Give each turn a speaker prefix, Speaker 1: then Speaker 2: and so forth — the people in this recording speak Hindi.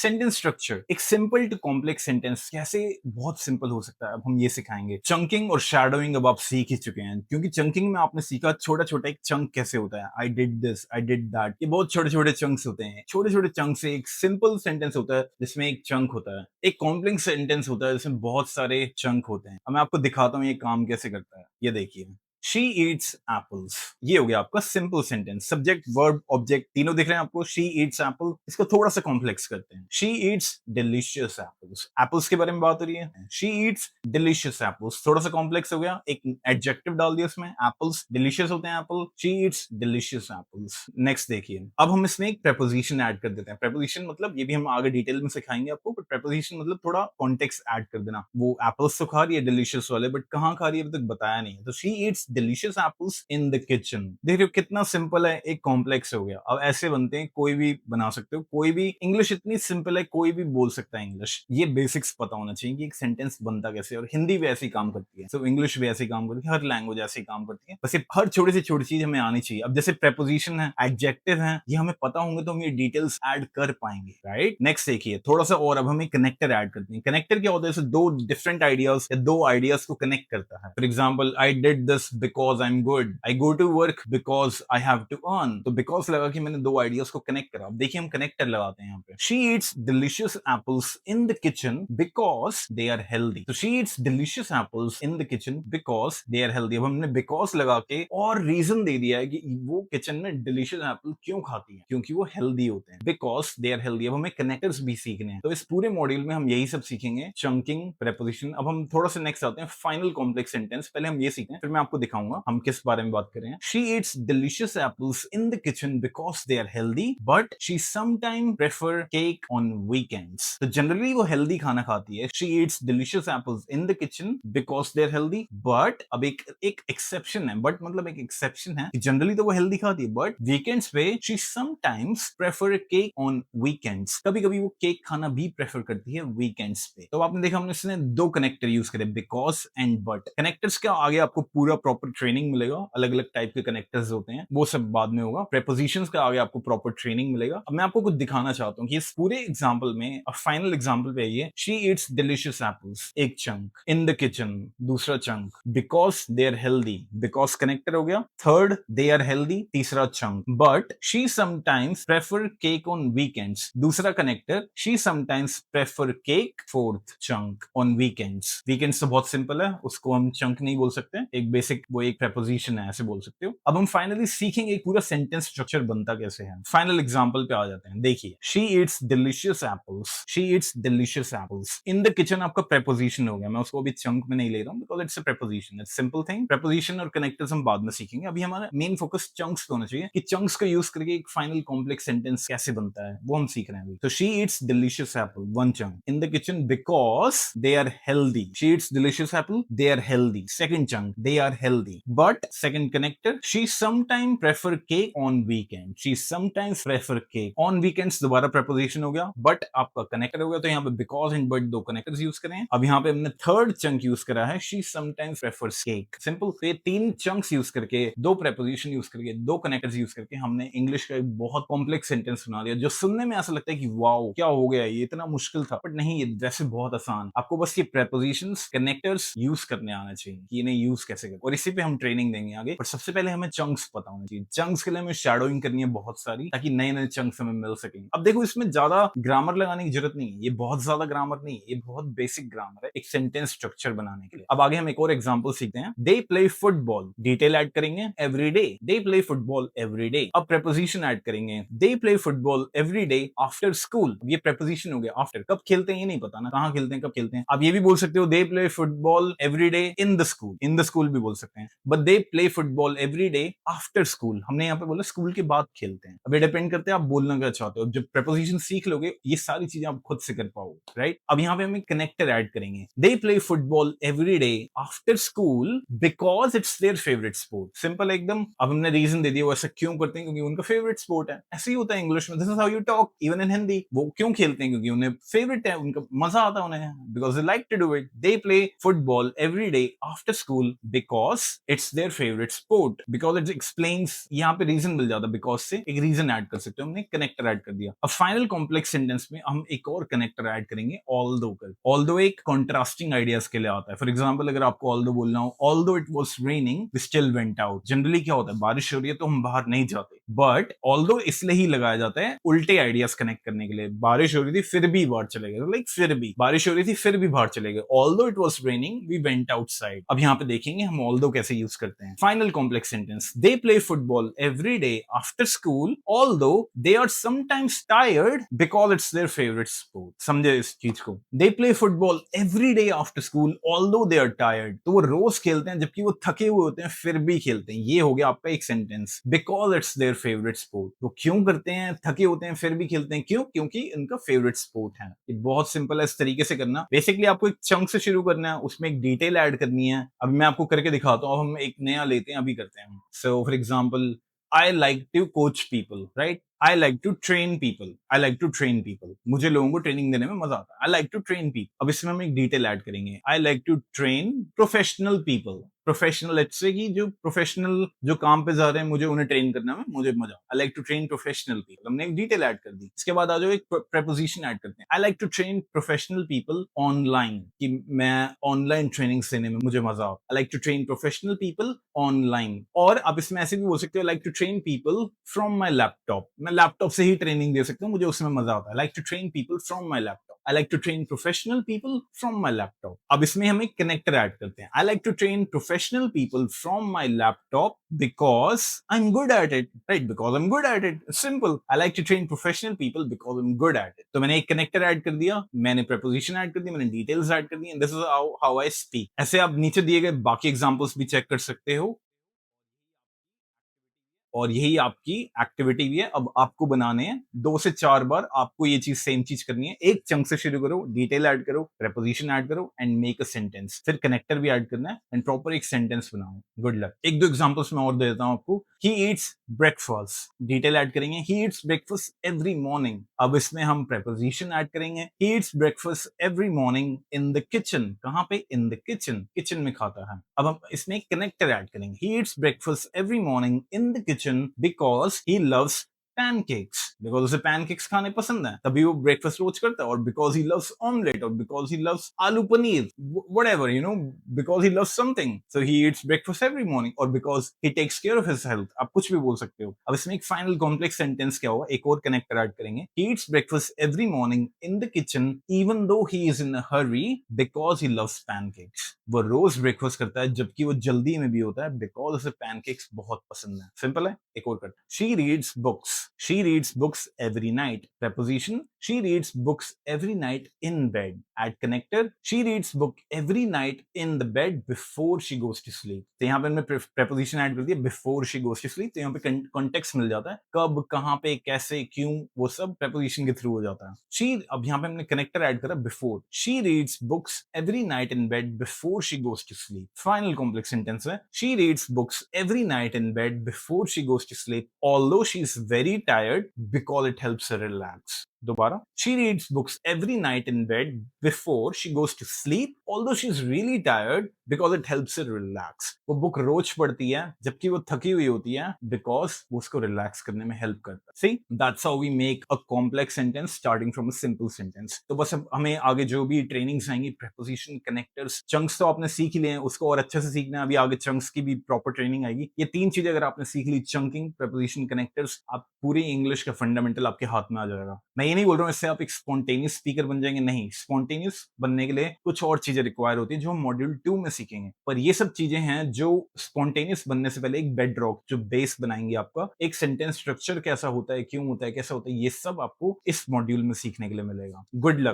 Speaker 1: सेंटेंस स्ट्रक्चर, एक सिंपल टू कॉम्प्लेक्स सेंटेंस कैसे बहुत सिंपल हो सकता है, अब हम ये सिखाएंगे। चंकिंग और शैडोइंग अब आप सीख ही चुके हैं, क्योंकि चंकिंग में आपने सीखा छोटा छोटा एक चंक कैसे होता है, आई did this, I did that, ये बहुत छोटे छोटे चंक्स होते हैं। छोटे छोटे चंक से एक सिंपल सेंटेंस होता है जिसमें एक चंक होता है, एक कॉम्प्लेक्स सेंटेंस होता है जिसमें बहुत सारे चंक होते हैं। अब मैं आपको दिखाता हूँ ये काम कैसे करता है, ये देखिए। शी ईट्स एप्पल्स, ये हो गया आपका simple sentence. Subject verb object तीनों दिख रहे हैं आपको। शी ईट्स एप्पल, इसको थोड़ा सा कॉम्प्लेक्स करते हैं। She eats delicious apples, apples के बारे में बात हो रही है। शी ईट्स डिलीशियस एप्पल्स, थोड़ा सा कॉम्प्लेक्स हो गया, एक एडजेक्टिव डाल दिया इसमें। एप्पल्स डिलीशियस होते हैं Apple, she eats delicious apples. Next देखिए, अब हम इसमें एक प्रेपोजिशन ऐड कर देते हैं। प्रेपोजिशन मतलब ये भी हम आगे डिटेल में सिखाएंगे आपको, बट प्रेपोजिशन मतलब थोड़ा कॉन्टेक्स्ट ऐड कर देना। वो एप्पल्स तो खा रही है डिलीशियस वाले, बट कहाँ खा रही है अभी तक बताया नहीं है। तो she eats delicious apples in the kitchen. देख रहे हो कितना सिंपल है, एक कॉम्प्लेक्स हो गया। अब ऐसे बनते हैं, कोई भी बना सकते हो, कोई भी। इंग्लिश इतनी सिंपल है, कोई भी बोल सकता है इंग्लिश। ये बेसिक्स पता होना चाहिए कि एक सेंटेंस बनता कैसे, और हिंदी भी ऐसे ही काम करती है, तो इंग्लिश भी ऐसे ही काम करती है, हर लैंग्वेज ऐसे ही काम करती है। बस ये हर छोटी से छोटी चीज हमें आनी चाहिए। अब जैसे प्रेपोजिशन है, एडजेक्टिव है, ये हमें पता होंगे तो हम ये डिटेल्स ऐड कर पाएंगे, राइट। नेक्स्ट देखिए थोड़ा सा और, अब हमें कनेक्टर ऐड करते हैं। कनेक्टर क्या होता है, जैसे दो डिफरेंट आइडियाज या दो आइडियाज को कनेक्ट करता है। For example, I did this because I am good, I go to work because I have to earn. तो बिकॉज लगा कि मैंने दो आइडियाज को कनेक्ट करा। अब देखिए हम कनेक्टर लगाते हैं यहाँ पे। She eats delicious apples in the kitchen because they are healthy. तो she eats delicious apples in the kitchen because they are healthy. अब हमने बिकॉज लगा के और रीजन दे दिया है कि वो किचन में डिलीशियस एप्पल क्यों खाती है, क्योंकि वो हेल्दी होते हैं, बिकॉज दे आर हेल्दी। अब हमें कनेक्टर्स भी सीखने हैं, तो इस पूरे मॉड्यूल में हम यही सब सीखेंगे, चंकिंग, प्रेपोजिशन। अब हम थोड़ा सा नेक्स्ट आते हैं, फाइनल कॉम्प्लेक्स सेंटेंस। पहले हम ये सीखते हैं, फिर मैं आपको दिखाऊंगा हम किस बारे में बात कर रहे हैं। She eats delicious apples in the kitchen because they are healthy, but she sometime prefer cake on weekends. तो जनरली वो हेल्दी खाना खाती है। She eats delicious apples in the kitchen because they are healthy, but अब एक एक्सेप्शन है। बट मतलब एक एक्सेप्शन है, जनरली तो वो हेल्दी खाती है, बट वीकेंड्स पे she sometimes prefer cake on weekends. कभी कभी वो केक खाना भी प्रेफर करती है वीकेंड्स पे। तो आपने देखा हमने इसने दो कनेक्टर यूज करे, बिकॉज एंड बट। कनेक्टर्स का आगे आपको पूरा प्रॉपर ट्रेनिंग मिलेगा, अलग अलग टाइप के कनेक्टर्स होते हैं, वो सब बाद में होगा। प्रेपोजिशंस का आगे आपको प्रॉपर ट्रेनिंग मिलेगा। अब मैं आपको कुछ दिखाना चाहता हूँ कि इस पूरे एग्जाम्पल में, फाइनल एग्जाम्पल पे आइए। शी ईट्स डिलीशियस एप्पल्स, एक चंक, इन द किचन, दूसरा chunk, because they are healthy, because connector हो गया। थर्ड, दे आर हेल्दी, तीसरा chunk, but she sometimes prefer cake on weekends, दूसरा connector, she sometimes prefer cake, fourth chunk, on weekends. Weekends तो बहुत सिंपल है, उसको हम चंक नहीं बोल सकते, एक बेसिक वो एक प्रेपोजिशन है, ऐसे बोल सकते हो। अब हम फाइनली सीखेंगे एक पूरा सेंटेंस स्ट्रक्चर बनता कैसे है। फाइनल एग्जांपल पे आ जाते हैं, देखिए। She eats delicious apples, she eats delicious apples in the kitchen. आपका प्रेपोजिशन हो गया, मैं उसको अभी चंक में नहीं ले रहा हूं because it's a preposition, it's simple thing. Preposition और कनेक्टर्स हम बाद में सीखेंगे, अभी हमारा मेन फोकस चंक्स पे होना चाहिए कि चंक्स को यूज करके एक फाइनल कॉम्प्लेक्स सेंटेंस कैसे बनता है, वो हम सीख रहे हैं अभी। तो she eats delicious apple, one chunk, in the kitchen because they are healthy. She eats delicious apple, they are healthy, second chunk, they are healthy, but second connector, she sometimes prefer cake on weekend, she sometimes prefer cake on weekends, दोबारा preposition हो गया, but आपका connector हो गया। तो यहाँ पे because and but दो connectors यूज करें हैं। अब यहाँ पे हमने थर्ड चंक यूज करा है, she sometimes prefers cake, simple. तो ये तीन चंक्स यूज करके, दो preposition यूज करके, दो connectors यूज करके हमने इंग्लिश का एक बहुत कॉम्प्लेक्स सेंटेंस बना दिया, जो सुनने में ऐसा लगता है कि वाओ क्या हो गया, ये इतना मुश्किल था, बट नहीं, ये वैसे बहुत आसान। आपको बस ये prepositions, connectors यूज करने आना चाहिए कि इन्हें यूज कैसे करें, और इसी पे हम ट्रेनिंग देंगे आगे। पर सबसे पहले हमें चंक्स पता होना चाहिए। चंक्स के लिए हमें शैडोइंग करनी है बहुत सारी, ताकि नए नए चंक्स हमें मिल सकेंगे। अब देखो इसमें ज्यादा ग्रामर लगाने की जरूरत नहीं है, ये बहुत ज्यादा ग्रामर नहीं है, ये बहुत बेसिक ग्रामर है एक सेंटेंस स्ट्रक्चर बनाने के लिए। अब आगे हम एक और एग्जांपल सीखते हैं। They play football, detail add करेंगे, every day, they play football every day. अब प्रेपोजिशन ऐड करेंगे, they play football every day after school. ये प्रेपोजिशन हो गया, आफ्टर। कब खेलते हैं ये नहीं पता ना, कहाँ खेलते हैं, कब खेलते हैं। अब ये भी बोल सकते हो, दे play football every day in the school, in the school भी बोल सकते हैं, but they play football every day after school. हमने यहाँ पे बोला स्कूल के बाद खेलते हैं। अब ये डिपेंड करते हैं आप बोलना क्या चाहते हो। जब प्रेपोजिशन सीख लोगे, ये सारी चीजें आप खुद से कर पाओगे, राइट। अब यहाँ पे हम एक कनेक्टर ऐड करेंगे, they play football every day after school because it's their favourite sport, simple एकदम। अब हमने रीजन दे दिया वो ऐसा क्यों करते हैं, क्योंकि उनका फेवरेट स्पोर्ट है। ऐसे ही होता है इंग्लिश में, this is how you talk even in Hindi. वो क्यों खेलते हैं, क्योंकि उन्हें फेवरेट है, उनका मजा आता है उन्हें, because they like to do it. They play football every day after school because because it's their favourite sport, because it explains, यहाँ पे रीजन मिल जाता है, बिकॉज से एक रीजन ऐड कर सकते हो, हमने कनेक्टर ऐड कर दिया। अब फाइनल कॉम्प्लेक्स सेंटेंस में हम एक और कनेक्टर ऐड करेंगे, ऑल्दो कर। ऑल्दो एक कॉन्ट्रास्टिंग आइडियाज के लिए आता है। फॉर एग्जाम्पल अगर आपको ऑल्दो बोलना हो, although it was raining we still went out. Generally क्या होता है, बारिश हो रही है तो हम बाहर नहीं जाते, बट ऑल्दो इसलिए ही लगाया जाता है उल्टे आइडियाज कनेक्ट करने के लिए। बारिश हो रही थी फिर भी बाहर चले गए, लाइक फिर भी बारिश हो रही थी फिर भी बाहर चले गए, although it was raining we went outside. अब यहाँ पे देखेंगे हम ऑल्दो कैसे यूज करते हैं। Final complex sentence, they play football every day after school although they are sometimes tired because it's their favourite sport. समझे इस चीज को, they play football every day after school although they are tired, तो वो रोज खेलते हैं जबकि वो थके हुए होते हैं फिर भी खेलते हैं। ये हो गया आपका एक sentence, because it's their favourite sport. वो क्यों करते हैं, थके होते हैं फिर भी खेलते हैं, क्यों? क्योंकि इनका फेवरेट स्पोर्ट है। ये बहुत सिंपल है इस तरीके से करना। बेसिकली आपको एक चंक से शुरू करना है, उसमें एक डिटेल ऐड करनी है। अब मैं आपको करके दिखाता हूँ, हम एक नया लेते हैं, अभी करते हैं। So for example, I like to coach people, right? I like to train people. I like to train people. मुझे लोगों को ट्रेनिंग देने में मजा आता है। I like to train people. अब इसमें हम एक डिटेल ऐड करेंगे। I like to train professional people. Professional, let's say कि जो प्रोफेशनल जो काम पे जा रहे हैं, मुझे उन्हें ट्रेन करने में मुझे मजा। I like to train professional people, हमने एक डिटेल ऐड कर दी। इसके बाद आ जाओ एक प्रेपोजिशन ऐड करते हैं। I like to train professional people online, कि मैं ऑनलाइन ट्रेनिंग देने में मुझे मजा आता। I like to train professional people online. और आप इसमें ऐसे भी बोल सकते हो, like to train people from my laptop, मैं लैपटॉप से ही ट्रेनिंग दे सकता हूँ, मुझे उसमें मजा आता है। Like to train people from my laptop. I like to train professional people from my laptop. अब इसमें हम एक कनेक्टर ऐड करते हैं। I like to train professional people from my laptop because I'm good at it. Right? Because I'm good at it. It's simple. I like to train professional people because I'm good at it. तो मैंने एक कनेक्टर ऐड कर दिया, मैंने preposition ऐड कर दी, मैंने डिटेल्स ऐड कर दी, and this is how I speak. ऐसे आप नीचे दिए गए बाकी एग्जांपल्स भी चेक कर सकते हो, और यही आपकी एक्टिविटी भी है। अब आपको बनाने हैं 2 से 4 बार, आपको ये चीज सेम चीज करनी है। एक चंक से शुरू करो, डिटेल ऐड करो, प्रेपोजिशन ऐड करो एंड मेक अ सेंटेंस, फिर कनेक्टर भी ऐड करना है एंड प्रॉपर एक सेंटेंस बनाओ। Good luck. एक दो एग्जांपल्स मैं और दे देता हूं आपको। He eats breakfast, detail add करेंगे, he eats breakfast every morning. अब इसमें हम प्रेपोजिशन ऐड करेंगे, he eats breakfast every morning in the kitchen. कहां पे? इन द किचन, किचन में खाता है। अब हम इसमें कनेक्टर ऐड करेंगे, he eats breakfast every morning in the kitchen because he loves pancakes, because उसे pancakes खाने पसंद है, तभी वो breakfast रोज करता है। और because he loves omelette, और because he loves आलू paneer, whatever, you know, because he loves something, so he eats breakfast every morning, or because he takes care of his health। आप कुछ भी बोल सकते हो। अब इसमें एक फाइनल कॉम्प्लेक्स सेंटेंस क्या होगा, एक और कनेक्टर ऐड करेंगे, he eats breakfast every morning in the kitchen even though he is in a hurry because he loves pancakes। वो रोज ब्रेकफास्ट करता है जबकि वो जल्दी में भी होता है, बिकॉज उसे पैनकेक्स बहुत पसंद है। सिंपल है। एक और कर, she reads books, she reads books every night. preposition, she reads books every night in bed। add connector, she reads book every night in the bed before she goes to sleep। तो यहाँ पे मैंने preposition ऐड कर दिया, before she goes to sleep, तो यहाँ पे context मिल जाता है, कब, कहाँ पे, कैसे, क्यों, वो सब preposition के थ्रू हो जाता है। she, अब यहाँ पे हमने connector ऐड करा, before, she reads books every night in bed before she goes to sleep। final complex sentence है, she reads books every night in bed before she goes to sleep although she is very tired because it helps her relax। दोबारा, she reads books every night in bed before she goes to sleep although she is really tired because it helps her relax। वो बुक रोज पढ़ती है जबकि वो थकी हुई होती है, because वो उसको रिलैक्स करने में हेल्प करता है। See, that's how we make a complex sentence starting from a simple sentence। तो बस अब हमें आगे जो भी ट्रेनिंग्स आएंगी, preposition, connectors, chunks तो आपने सीख ही लिए हैं, उसको और अच्छे से सीखना है। अभी आगे चंक्स की भी प्रॉपर ट्रेनिंग आएगी। ये 3 चीजें अगर आपने सीख ली, चंकिंग, preposition, connectors, आप पूरी इंग्लिश का फंडामेंटल आपके हाथ में आ जाएगा। मैं ये नहीं बोल रहा हूँ इससे आप एक स्पॉन्टेनियस स्पीकर बन जाएंगे, नहीं। स्पॉन्टेनियस बनने के लिए कुछ और चीजें रिक्वायर होती है जो हम मॉड्यूल 2 में सीखेंगे, पर ये सब चीजें हैं जो स्पॉन्टेनियस बनने से पहले एक बेड रॉक, जो बेस बनाएंगे आपका। एक सेंटेंस स्ट्रक्चर कैसा होता है, क्यों होता है, कैसा होता है, ये सब आपको इस मॉड्यूल में सीखने के लिए मिलेगा। Good luck.